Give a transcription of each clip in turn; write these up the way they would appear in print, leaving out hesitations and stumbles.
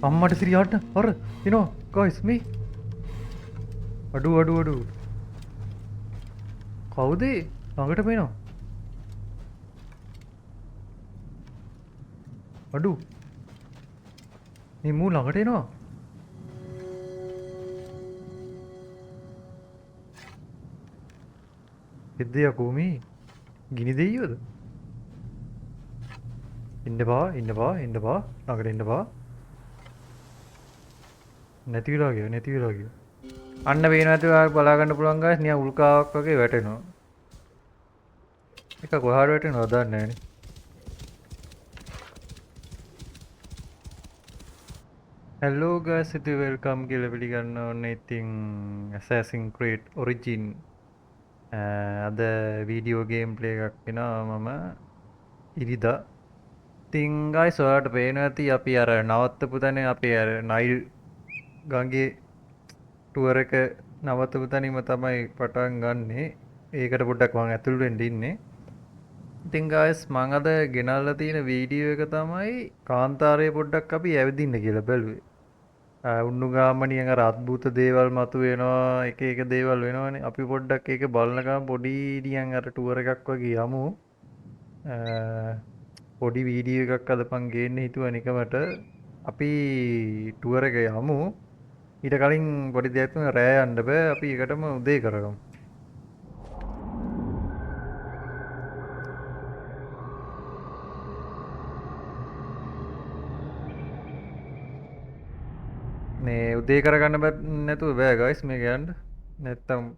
අම්මට සිරියාට හොර you know guys me අඩු කවුද ළඟට පේනවා අඩු මේ මූ ළඟට එනවා එද්දේ යකෝමි ගිනි දෙයියෝද ඉන්න බා ළඟට ඉන්න බා නැති වෙලා ගියා අන්න පේනවා ඇති ඔයාලා බලා ගන්න පුළුවන් ගාස් නිකන් උල්කාවක් වගේ වැටෙනවා එක කොහාට වැටෙනවද දන්නේ නැහනේ hello guys it welcome කියලා පිළිගන්න ඕනේ ඉතින් Assassin's Creed Origin අද වීඩියෝ ගේම් ප්ලේ එකක් වෙනවා මම ඉරිදා ඉතින් guys ඔයාලට පේනවා ඇති අපි අර නවත්තපු තැන අපි අර නයිල් ගඟේ ටුවර් එක නවත්තපු තැනින්ම තමයි පටන් ගන්නෙ ඒකට පොඩ්ඩක් මම ඇතුල් වෙන්න ඉන්නේ ඉතින් guys මම අද ගෙනල්ලා තියෙන වීඩියෝ එක තමයි කාන්තාරයේ පොඩ්ඩක් අපි ඇවිදින්න කියලා බැලුවේ උන්නුගාමනියන් අර අద్భుත දේවල් මතුවෙනවා එක දේවල් වෙනවනේ අපි පොඩ්ඩක් ඒක බලනකම් පොඩි නිකන් අර ටුවර් එකක් වගේ යමු පොඩි වීඩියෝ එකක් අදපන් ගේන්න හිතුවා නිකමට අපි ටුවර් එක යමු ඊට කලින් පොඩි දෙයක් තුන රෑ යන්න බෑ අපි එකටම උදේ කරගමු මේ උදේ කරගන්න නැතුව බෑ ගයිස් මේක යන්න නැත්තම්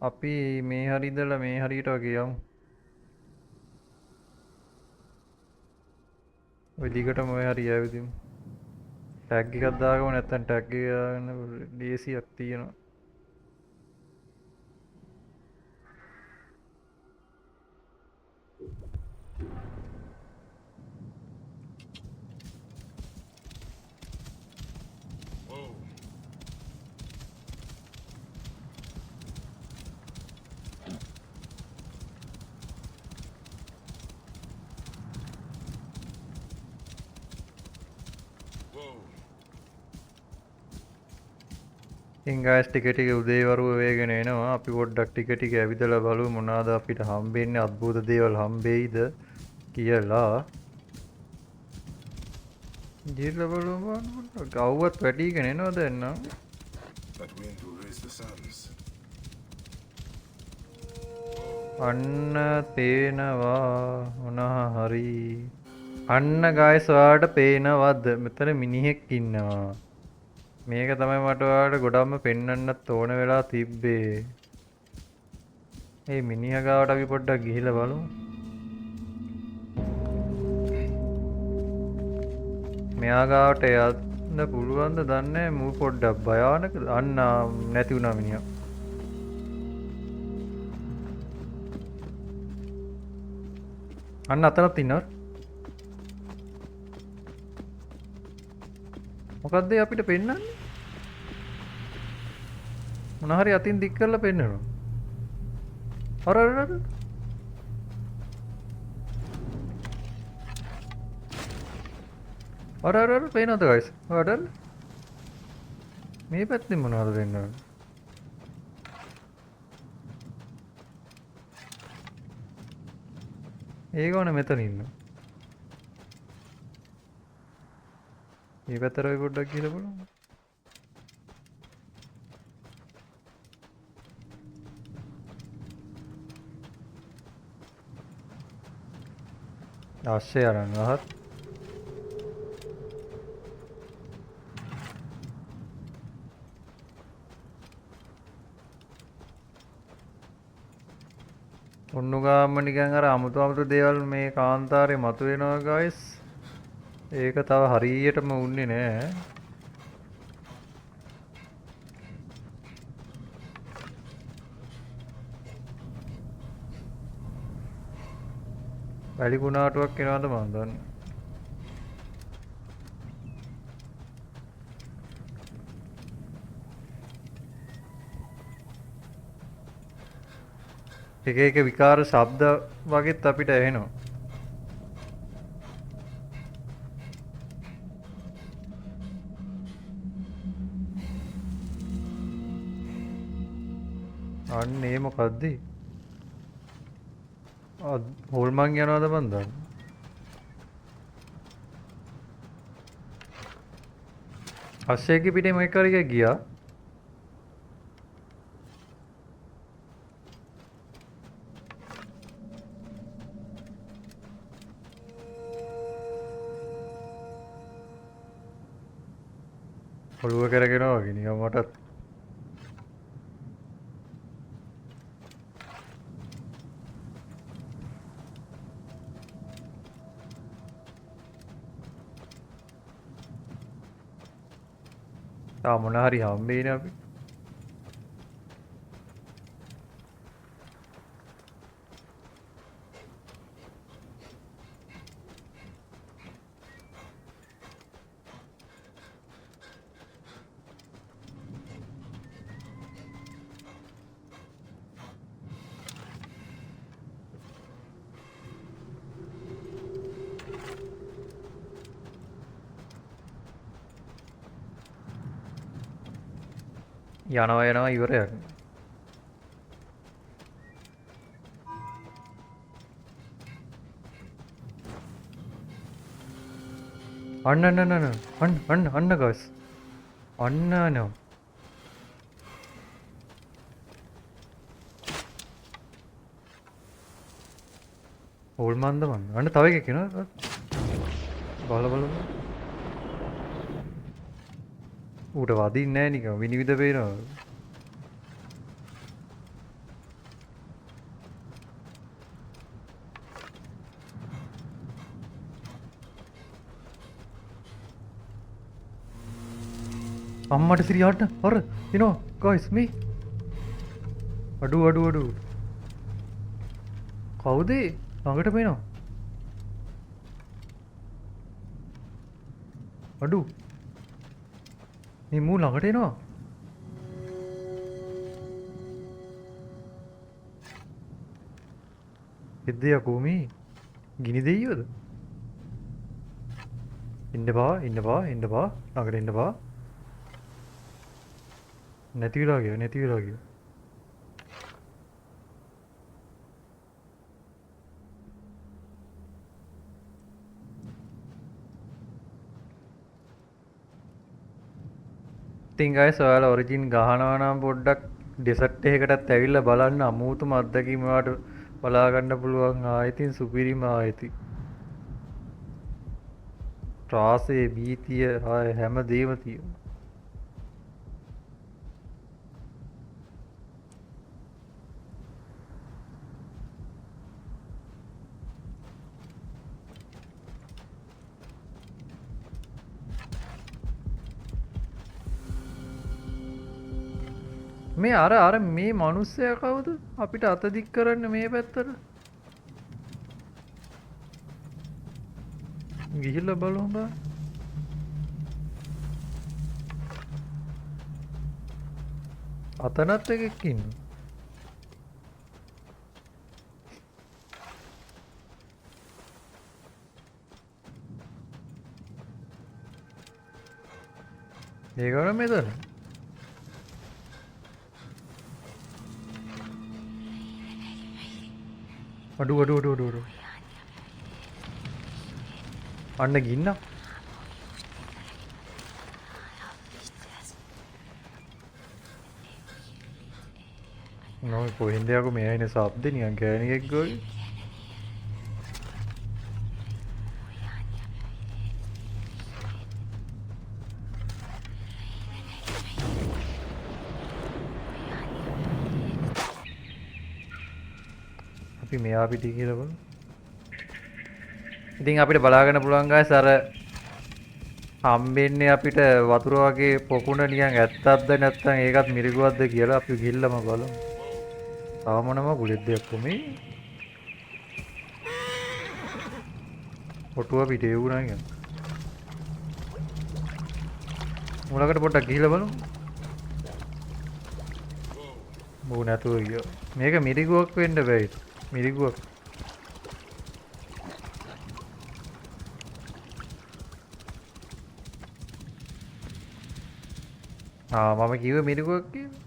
අපි මේ හරි ඉඳලා මේ හරියට වගේ යමු ඔය දිගටම ඔය හරිය ඇවිදිමු ටැග් එකක් දාගමු නැත්තම් ටැග් එක දාගන්න ලේසියක් තියෙනවා ඉතින් guys ටික උදේ වරුව වේගෙන එනවා අපි පොඩ්ඩක් ටික ඇවිදලා බලමු මොනවාද අපිට හම්බෙන්නේ අద్భుත දේවල් හම්බෙයිද කියලා ගිහලා බලමු ගව්වත් වැඩිගෙන එනවද එන්නම් අන්න පේනවා මොනවා හරි අන්න guys ඔයාලට පේනවද මෙතන මිනිහෙක් ඉන්නවා මේක තමයි මට ඔයාලට ගොඩක්ම පෙන්වන්නත් ඕන වෙලා තිබ්බේ. ඒ මිනිහා ගාවට අපි පොඩ්ඩක් ගිහිල්ලා බලමු. මෙයා ගාවට යන්න පුළුවන්ද දන්නේ නැහැ. මූ පොඩ්ඩක් භයානක අන්න නැති වුණා මිනිහා. අන්න අතනත් ඉන්නවා. මොකද්ද අපිට පෙන්වන්නේ මොන හරි අතින් දික් කරලා පෙන්වනවා අර පේනවද guys ඔයාලට මේ පැත්තෙන් මොනවද වෙන්නේ ඒගොල්ලෝ මෙතන ඉන්නවා මේ පැත්තට ඔය පොඩ්ඩක් ගිහලා බලමු. ආශ්‍රය අරන් අහත්. ඔන්නුගාම නිකන් අර අමුතු දේවල් මේ කාන්තාරේ මතුවෙනවා guys. ඒක තව හරියටම උන්නේ නෑ වැඩි ගුණාටුවක් එනවද මන් දන්නේ එක විකාර ශබ්ද වගේත් අපිට ඇහෙනවා අන්න ඒ මොකද්ද? හොල්මන් යනවාද මන්ද? අස්සේගේ පිටේ මොකක් කරේ ගියා. ඔළුව කරගෙන වගේ නිකන් මටත් තා මොන හරි හම්බෙන්නේ අපි. යනවා ඉවරයක්. අන්න ගස්. අන්න නෝ. හොල්මන්ද මන්. අන්න තව එකක් එනවා. බල. ඌට වදින්නේ නැහැ නිකන් විනිවිද පේනවා. අම්මට සිරියාට අර එනවා ගයිස් මේ අඩු කවුද ළඟට පේනවා අඩු මේ මූ ළඟට එනවා එද්දේ යකෝ මේ ගිනි දෙයියෝද ඉන්න බා ළඟට එන්න බා නැති වෙලා ගියා ඉතින් ගයිස් ඔයාලා ඔරිජින් ගහනවා නම් පොඩ්ඩක් ඩෙසර්ට් එකකටත් ඇවිල්ලා බලන්න අමුතුම අත්දැකීම් ඔයාලට බලා ගන්න පුළුවන් ආයෙතින් සුපිරිම ආයෙති ත්‍රාසයේ බීතිය ආය හැම දේම තියෙනවා මේ අර මේ මිනිස්සයා කවුද අපිට අත දික් කරන්න මේ පැත්තට ගිහිල්ලා බලමු බා අතනත් එකෙක් ඉන්නවා ඒකවල මෙතන අඩු අන්න ගින්න නෝ කොහෙන්ද යකෝ මේ ඇයිනේ ශබ්ද නිකන් ගෑණියෙක් ගෝයි අපි මෙයා පිටි කියලා බලමු ඉතින් අපිට බලාගන්න පුළුවන් ගායස් අර හම්බෙන්නේ අපිට වතුර වගේ පොකුණ නිකන් ඇත්තක්ද නැත්නම් ඒකත් මිරිගුවක්ද කියලා අපි ගිහිල්ලාම බලමු. තාමනම ගුලෙද්ද කොමේ. ඔටුව පිටේ වුණා නේද? මොලකට පොඩ්ඩක් ගිහිල්ලා බලමු. මොකෝ නැතුව ගියා. මේක මිරිගුවක් වෙන්න බෑ. මිරිගුවක් මම කිව්වේ මිරිගුවක් කියලා.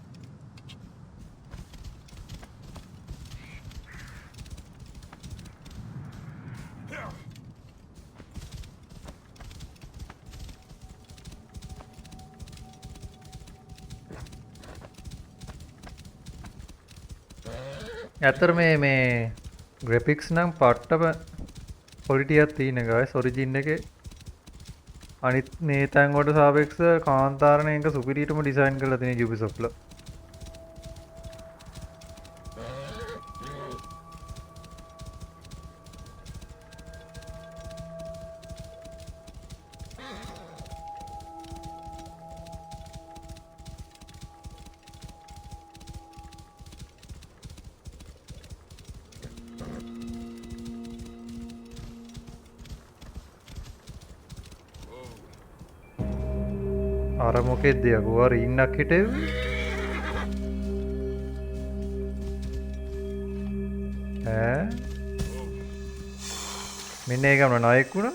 ඇත්තට මේ ග්‍රැෆික්ස් නම් පට්ටම ක්වොලිටියක් තියෙන guys ඔරිජින් එකේ අනිත් මේ තැන් වලට සාපේක්ෂව කාන්තාරණ එක සුපිරියටම ඩිසයින් කරලා තියෙන Ubisoft ලා. අර මොකෙද්ද යකෝ අර ඉන්නක් හිටෙව්වේ ඈ මෙන්න ඒක මොන නායක වුණා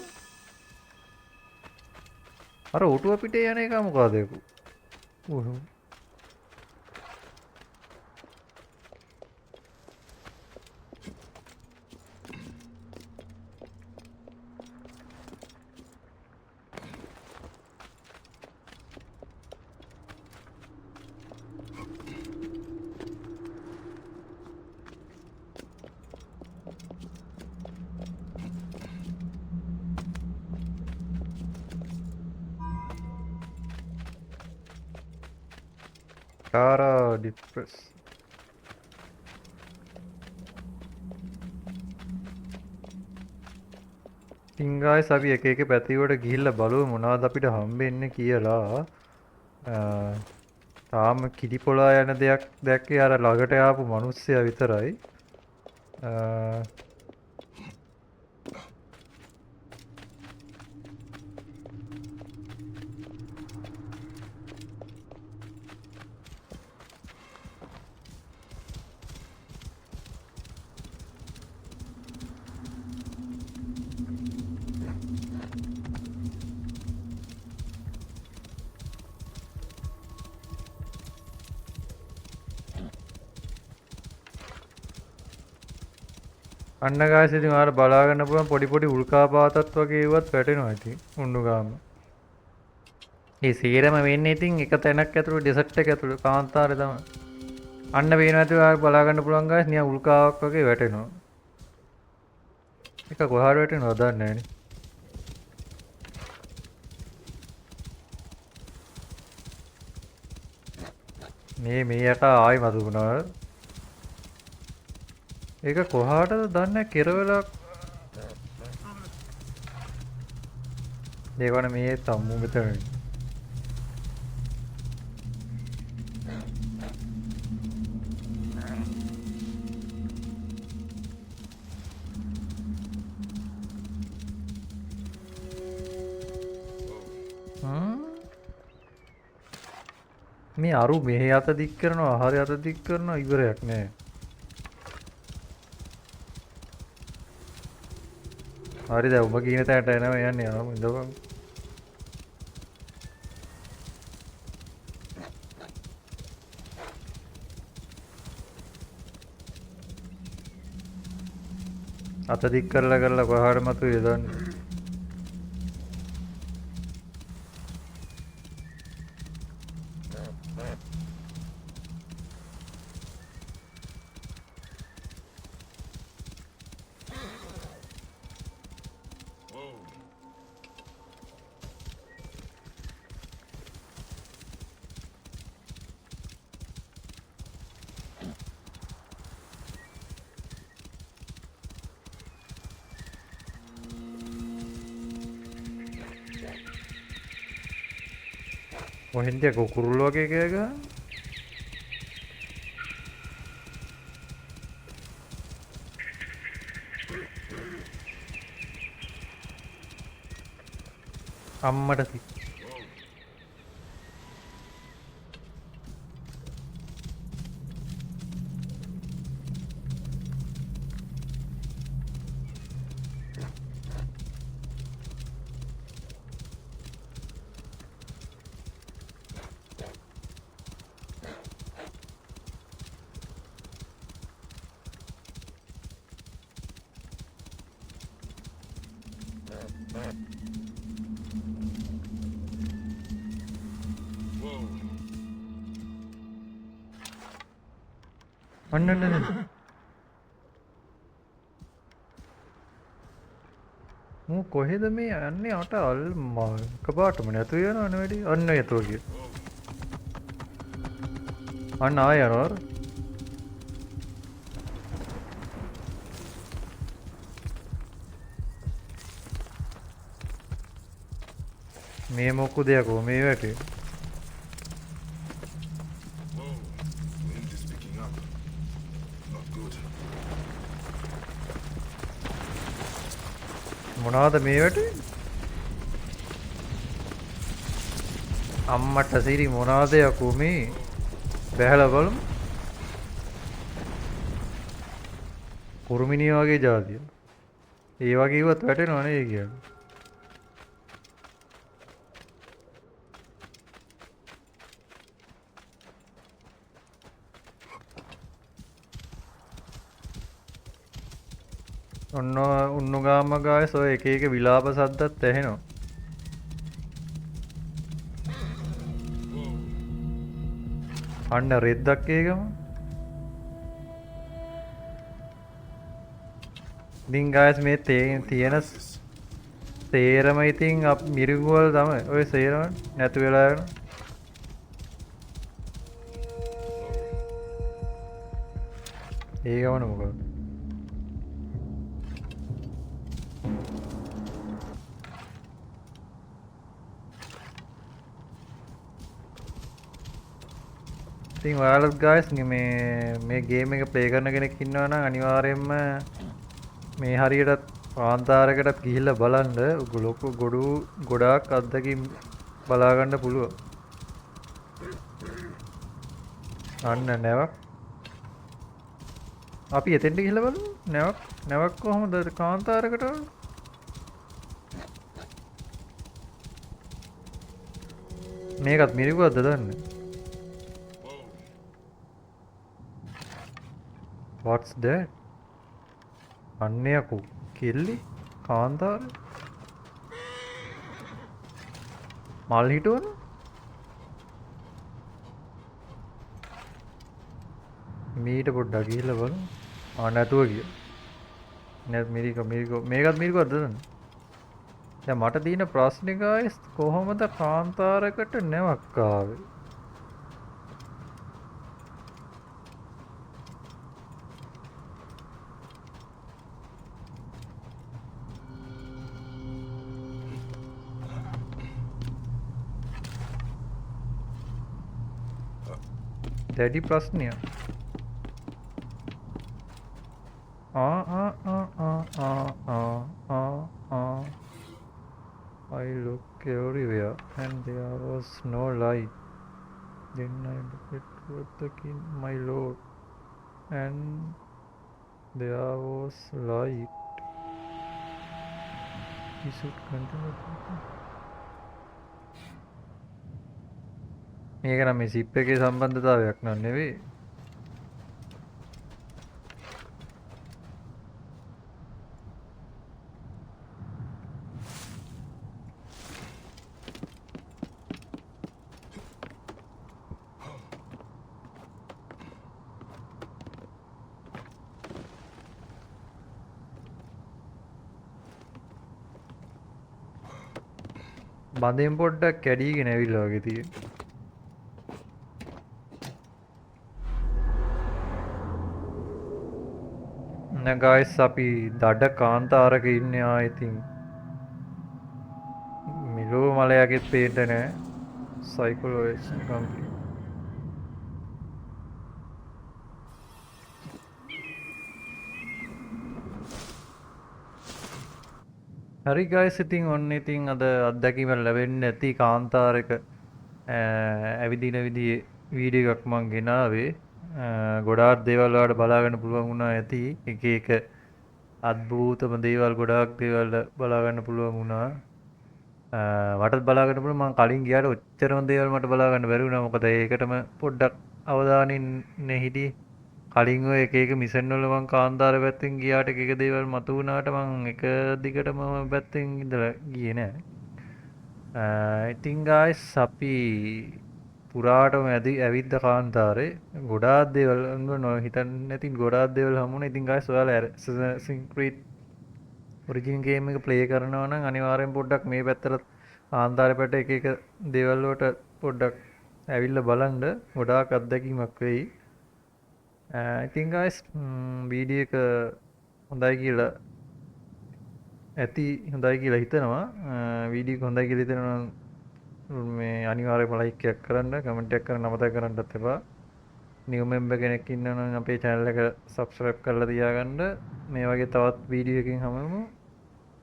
අර ඔටුව පිටේ යන එක මොකද යකෝ ඔහො Cara depress. ඉතින් guys අපි එක එක පැතිවලට ගිහිල්ලා බලමු මොනවද අපිට හම්බෙන්නේ කියලා. තාම කිරිපොලා යන දෙයක් දැක්කේ අර ළඟට ආපු මිනිස්සයා විතරයි. අන්න guys ඉතින් ඔයාලා බලා ගන්න පුළුවන් පොඩි පොඩි උල්කාපාතත් වගේ ඒවත් වැටෙනවා ඉතින් උණ්ඩු ගාම. ඒ සීරම වෙන්නේ ඉතින් එක තැනක් ඇතුළේ ඩෙසර්ට් එක ඇතුළේ කාන්තාරේ තමයි. අන්න පේනවා ඉතින් ඔයාලා බලා ගන්න පුළුවන් guys නිකන් උල්කාවක් වගේ වැටෙනවා. එක කොහාට වැටෙනවද දන්නේ නැහැ මේ යට ආයි මතු වුණා. ඒක කොහාටද දන්නේ කෙරවලක් ඒවන මේ සම්මු මෙතන මේ අරු මෙහෙ අත දික් කරනවා හරි අත දික් කරනවා ඉවරයක් නෑ. හරි දැන් ඔබ කියන තැනට එනවා යන්නේ යනවා ඉඳපන්. අත දික් කරලා කොහාට මතුවේ දන්නේ. මොහින්ද කුකුරුල්ල වගේ කෑ ගහන්නේ? අම්මට අන්න කොහෙද මේ යන්නේ අට අල් කපාටම නැතු යනවනේ වැඩි අන්න යතෝ කිය. අන්න ආය යනවා. මේ මොකු දෙයක් මේ වැටේ. මොනවද මේ වැටේ? අම්මට සිරි මොනවද යකෝ මේ? බැහැලා බලමු. කුරුමිනිය වගේ જાතිය. ඒ වගේ ඉවත් වැටෙනව නේ කියන්නේ. ඔන්න උන්නුගාම ගායස් ඔය එක එක විලාප සද්දත් ඇහෙනවා. අන්න රෙද්දක් ඒකම. ඉතින් ගායස් මේ තියෙන සේරම ඉතින් මිරිඟු වල තමයි. ඔය සේරම නැතු වෙලා යනවා. ඒකම මොකද? ඉතින් ඔයාලත් ගායස් මේ ගේම් එක ප්ලේ කරන කෙනෙක් ඉන්නවා නම් අනිවාර්යයෙන්ම මේ හරියටත් කාන්තාරයකටත් ගිහිල්ලා බලන්න. ලොකු ගොඩාක් අත්දැකීම් බලා ගන්න පුළුවන්. අන්න නැවක්. අපි එතෙන්ට ගිහිල්ලා බලමු. නැවක් කොහොමද කාන්තාරයකට? මේකත් මිරිගුවක්ද දන්නේ? What's that? අන්නයකු කෙල්ලි කාන්තාර මල් හිටුවන මීට පොඩ්ඩක් ගිහිල්ලා බලමු. නැතුව ගිය නැත් මේකත් මිරිගුවක්ද දන්නේ? දැන් මට තියෙන ප්‍රශ්නේ ගායිස් කොහොමද කාන්තාරයකට නැවක් ආවේ? දැඩි ප්‍රශ්නයක්. I look everywhere and there was no light. Then I looked toward the king, my lord, and there was light. We should continue. මේක නම් මේ සිප් එකේ සම්බන්ධතාවයක් නන් නෙවෙයි. බඳෙන් පොඩ්ඩක් කැඩීගෙන ඇවිල්ලා වගේ තියෙනවා. ගයිස් අපි දඩ කාන්තාරක ඉන්නේ. ඉතින් මිලෝ මලයාගෙත් පේන්න නෑ. සයිකොලොජිස්ට් කම්ප්ලීට්. හරි ගයිස් ඉතින් ඔන්න ඉතින් අද අත්දැකීම ලැබෙන්නේ නැති කාන්තාරයක ඇවිදින විදිහේ වීඩියෝ එකක් මං ගෙනාවේ. ගොඩාක් දේවල් වලට බලා ගන්න පුළුවන් වුණා ඇති. එක එක අద్භූතම දේවල් ගොඩාක් දේවල් බලා ගන්න පුළුවන් වුණා. මටත් බලා ගන්න පුළුවන්. මම කලින් ගියාට ඔච්චරම දේවල් මට බලා ගන්න බැරි වුණා. මොකද ඒකටම පොඩ්ඩක් අවධානයෙන් හිටියේ. කලින් ඔය එක එක මිෂන් වල මං කාන්තාර පැත්තෙන් ගියාට එක එක දේවල් මතු වුණාට මං එක දිගටම පැත්තෙන් ඉඳලා ගියේ නෑ. ඉතින් ගායිස් අපි පුරාටම ඇවිද්ද කාන්තාරේ ගොඩාක් දේවල් හිතන්නේ නැති ගොඩාක් දේවල් හම්බුණා. ඉතින් ගායිස් ඔයාලා Assassin's Creed ඔරිජින් ගේම් එක ප්ලේ කරනවා නම් අනිවාර්යෙන් පොඩ්ඩක් මේ පැත්තට ආන්තාරපට එක එක දේවල් වලට පොඩ්ඩක් ඇවිල්ලා බලන්න ගොඩාක් අත්දැකීමක් වෙයි. ඉතින් guys වීඩියෝ එක හොඳයි කියලා ඇති හොඳයි කියලා හිතනවා. වීඩියෝ එක හොඳයි කියලා හිතනවා නම් මේ අනිවාර්යයෙන්ම ලයික් එකක් කරන්න, කමෙන්ට් එකක් කරන්න අමතක කරන්නත් එපා. නිව් මෙම්බර් කෙනෙක් ඉන්නවා නම් අපේ channel එක subscribe කරලා තියාගන්න. මේ වගේ තවත් වීඩියෝ එකකින් හමුවෙමු.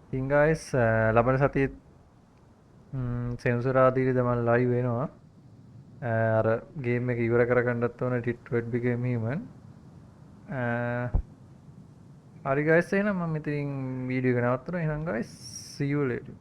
ඉතින් guys ලබන සතියේ සෙන්සුරාදීද මම live වෙනවා. අර ගේම් එක ඉවර කරගන්නත් ඕන Detroit Become Human. හරි guys එහෙනම් මම ඉතින් වීඩියෝ එක නවත්තනවා. එහෙනම් guys see you later.